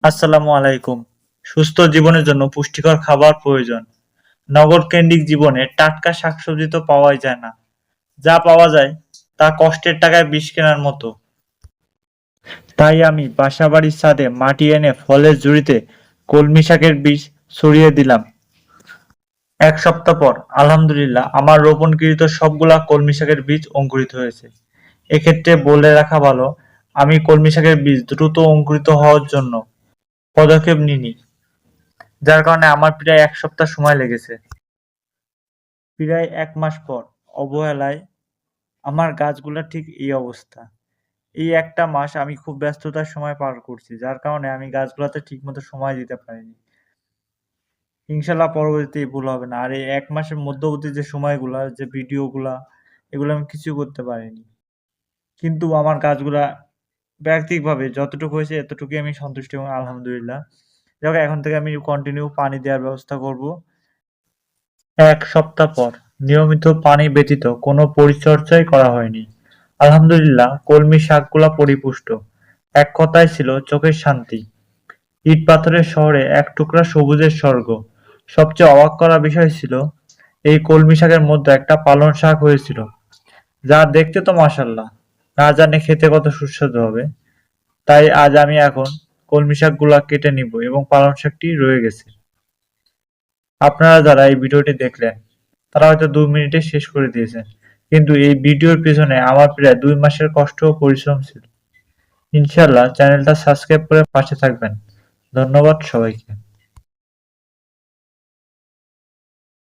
আসসালামু আলাইকুম। সুস্থ জীবনের জন্য পুষ্টিকর খাবার প্রয়োজন। নগরকেন্দ্রিক জীবনে টাটকা শাকসবজি তো পাওয়াই যায় না। যা পাওয়া যায় তা কষ্টের টাকায় বিষ কেনার মতো। তাই আমি বাসাবাড়ির ছাদে মাটি এনে ফলের ঝুড়িতে কলমি শাকের বীজ ছড়িয়ে দিলাম। এক সপ্তাহ পর আলহামদুলিল্লাহ আমার রোপণকৃত সবগুলা কলমি শাকের বীজ অঙ্কুরিত হয়েছে। এক্ষেত্রে বলে রাখা ভালো, আমি কলমি শাকের বীজ দ্রুত অঙ্কুরিত হওয়ার জন্য পদক্ষেপ নিইনি, যার কারণে আমার প্রায় এক সপ্তাহ সময় লেগেছে। প্রায় ১ মাস পর অবহেলায় আমার গাছগুলার ঠিক এই অবস্থা। এই একটা মাস আমি খুব ব্যস্ততার সময় পার করছি, যার কারণে আমি গাছগুলাতে ঠিকমতো সময় দিতে পারিনি। ইনশাআল্লাহ পরবর্তীতে এই ভুল হবে না। আর এই ১ মাসের মধ্যবর্তী যে সময়গুলা, যে ভিডিওগুলা, এগুলো আমি কিছুই করতে পারিনি। কিন্তু আমার গাছগুলা ব্যক্তিগতভাবে যতটুকু হয়েছে এতটুকুই আমি সন্তুষ্ট এবং আলহামদুলিল্লাহ। যাই হোক, এখন থেকে আমি কন্টিনিউ পানি দেওয়ার ব্যবস্থা করব। ১ সপ্তাহ পর নিয়মিত পানি ব্যতীত কোনো পরিচর্যাই করা হয়নি। আলহামদুলিল্লাহ কলমি শাকগুলা পরিপুষ্ট। এক কথায় ছিল চোখের শান্তি। ইট-পাথরের শহরে এক টুকরা সবুজের স্বর্গ। সবচেয়ে অবাক করা বিষয় ছিল, এই কলমি শাকের মধ্যে একটা পালং শাক হয়েছিল, যা দেখতে তো মাশাআল্লাহ, না জানি খেতে কত সুস্বাদু হবে। তাই আজ আমি এখন কলমি শাকগুলা কেটে নিব এবং পালং শাকটি রয়ে গেছে। আপনারা যারা এই ভিডিওটি দেখলেন, তারা হয়তো ২ মিনিটে শেষ করে দিয়েছেন। কিন্তু এই ভিডিওর পেছনে আমার প্রায় ২ মাসের কষ্ট ও পরিশ্রম ছিল। ইনশাআল্লাহ চ্যানেলটা সাবস্ক্রাইব করে পাশে থাকবেন। ধন্যবাদ সবাইকে।